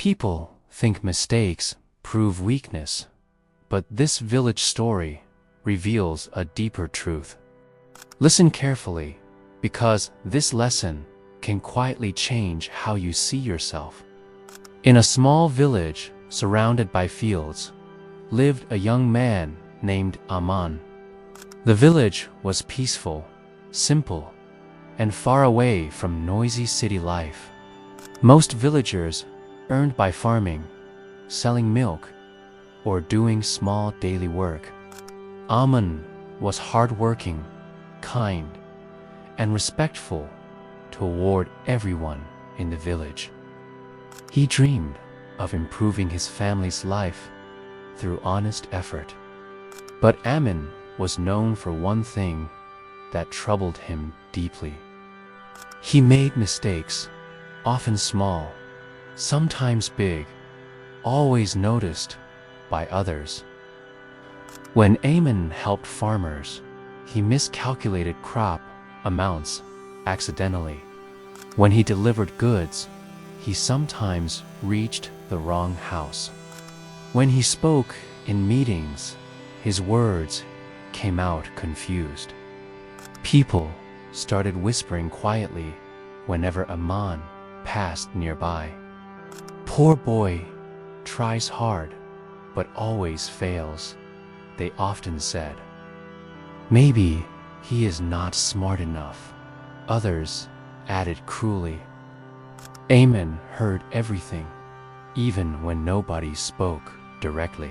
People think mistakes prove weakness, but this village story reveals a deeper truth. Listen carefully, because this lesson can quietly change how you see yourself. In a small village surrounded by fields, lived a young man named Aman. The village was peaceful, simple, and far away from noisy city life. Most villagers earned by farming, selling milk, or doing small daily work. Aman was hardworking, kind, and respectful toward everyone in the village. He dreamed of improving his family's life through honest effort. But Aman was known for one thing that troubled him deeply. He made mistakes, often small, sometimes big, always noticed by others. When Aman helped farmers, he miscalculated crop amounts accidentally. When he delivered goods, he sometimes reached the wrong house. When he spoke in meetings, his words came out confused. People started whispering quietly whenever Aman passed nearby. "Poor boy, tries hard, but always fails," they often said. "Maybe he is not smart enough," others added cruelly. Aman heard everything, even when nobody spoke directly.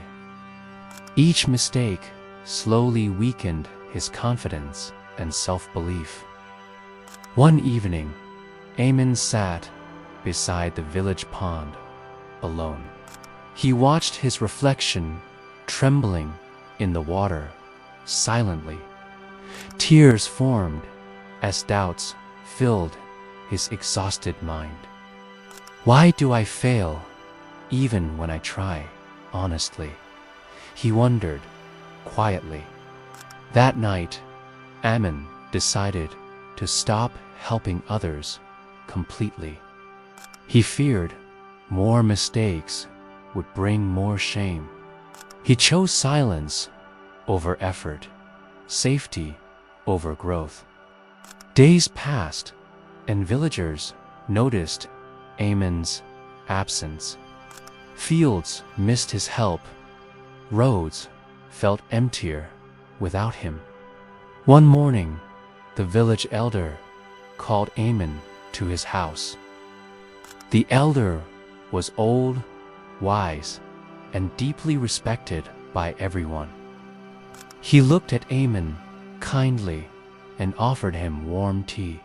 Each mistake slowly weakened his confidence and self-belief. One evening, Aman sat beside the village pond, alone. He watched his reflection trembling in the water, silently. Tears formed as doubts filled his exhausted mind. "Why do I fail, even when I try honestly?" he wondered quietly. That night, Aman decided to stop helping others completely. He feared more mistakes would bring more shame. He chose silence over effort, safety over growth. Days passed, and villagers noticed Aman's absence. Fields missed his help. Roads felt emptier without him. One morning, the village elder called Aman to his house. The elder was old, wise, and deeply respected by everyone. He looked at Aman kindly and offered him warm tea.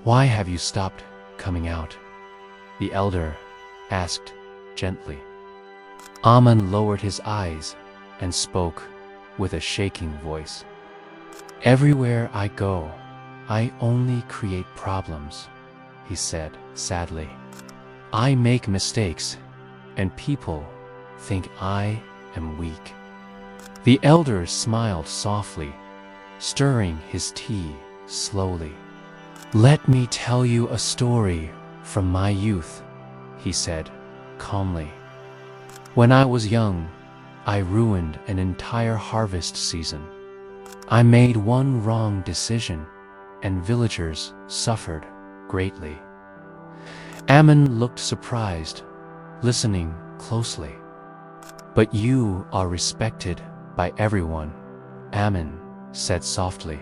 "Why have you stopped coming out?" the elder asked gently. Aman lowered his eyes and spoke with a shaking voice. "Everywhere I go, I only create problems," he said sadly. "I make mistakes, and people think I am weak." The elder smiled softly, stirring his tea slowly. "Let me tell you a story from my youth," he said calmly. "When I was young, I ruined an entire harvest season. I made one wrong decision, and villagers suffered greatly." Aman looked surprised, listening closely. "But you are respected by everyone," Aman said softly.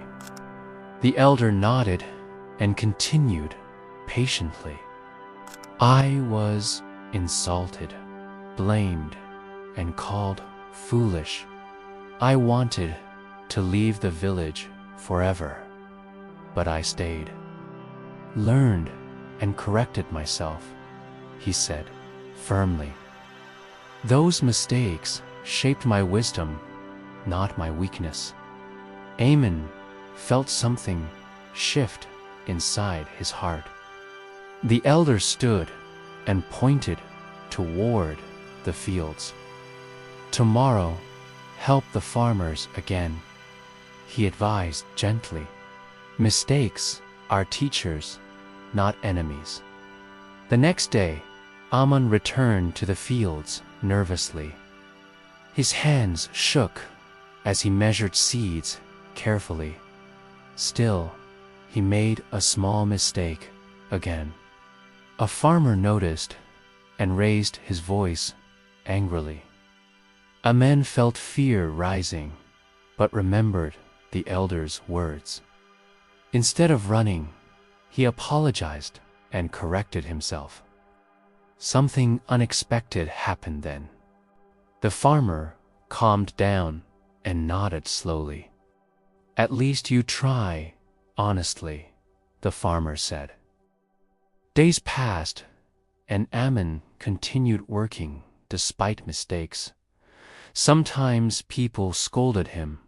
The elder nodded and continued patiently. "I was insulted, blamed, and called foolish. I wanted to leave the village forever, but I stayed. Learned and corrected myself," he said firmly. "Those mistakes shaped my wisdom, not my weakness." Aman felt something shift inside his heart. The elder stood and pointed toward the fields. "Tomorrow, help the farmers again," he advised gently. "Mistakes are teachers, not enemies." The next day, Ammon returned to the fields nervously. His hands shook as he measured seeds carefully. Still, he made a small mistake again. A farmer noticed and raised his voice angrily. Ammon felt fear rising, but remembered the elder's words. Instead of running, he apologized and corrected himself. Something unexpected happened then. The farmer calmed down and nodded slowly. "At least you try, honestly," the farmer said. Days passed, and Ammon continued working despite mistakes. Sometimes people scolded him,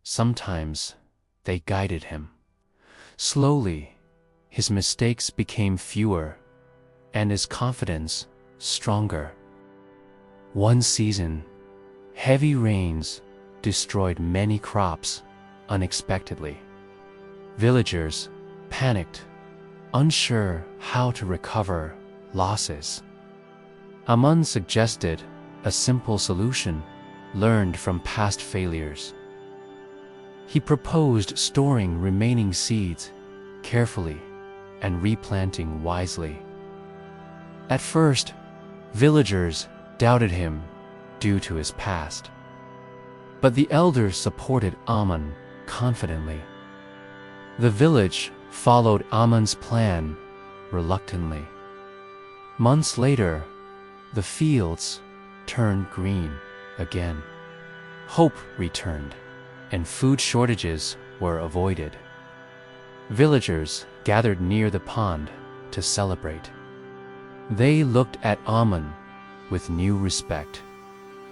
sometimes they guided him. Slowly, his mistakes became fewer, and his confidence stronger. One season, heavy rains destroyed many crops unexpectedly. Villagers panicked, unsure how to recover losses. Ammon suggested a simple solution learned from past failures. He proposed storing remaining seeds carefully and replanting wisely. At first, villagers doubted him due to his past. But the elders supported Ammon confidently. The village followed Ammon's plan reluctantly. Months later, the fields turned green again. Hope returned, and food shortages were avoided. Villagers gathered near the pond to celebrate. They looked at Ammon with new respect.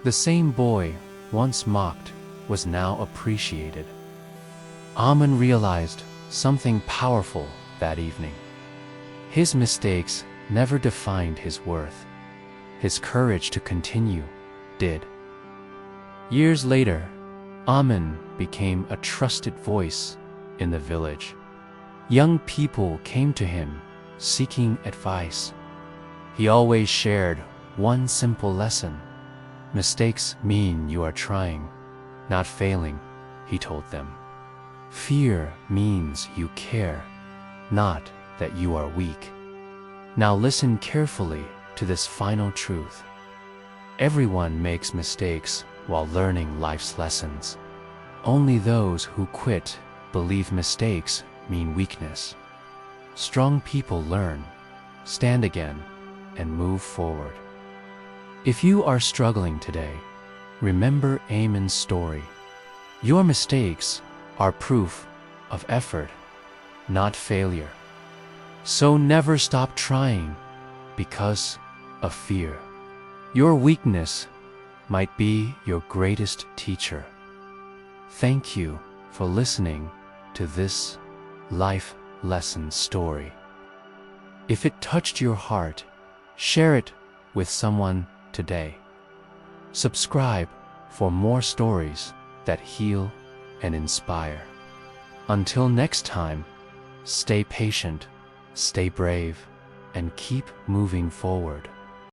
The same boy once mocked was now appreciated. Ammon realized something powerful that evening. His mistakes never defined his worth. His courage to continue did. Years later, Ammon became a trusted voice in the village. Young people came to him seeking advice. He always shared one simple lesson. "Mistakes mean you are trying, not failing," he told them. "Fear means you care, not that you are weak." Now listen carefully to this final truth. Everyone makes mistakes while learning life's lessons. Only those who quit believe mistakes mean weakness. Strong people learn, stand again, and move forward. If you are struggling today, remember Ammon's story. Your mistakes are proof of effort, not failure. So never stop trying because of fear. Your weakness might be your greatest teacher. Thank you for listening to this life lesson story. If it touched your heart, share it with someone today. Subscribe for more stories that heal and inspire. Until next time, stay patient, stay brave, and keep moving forward.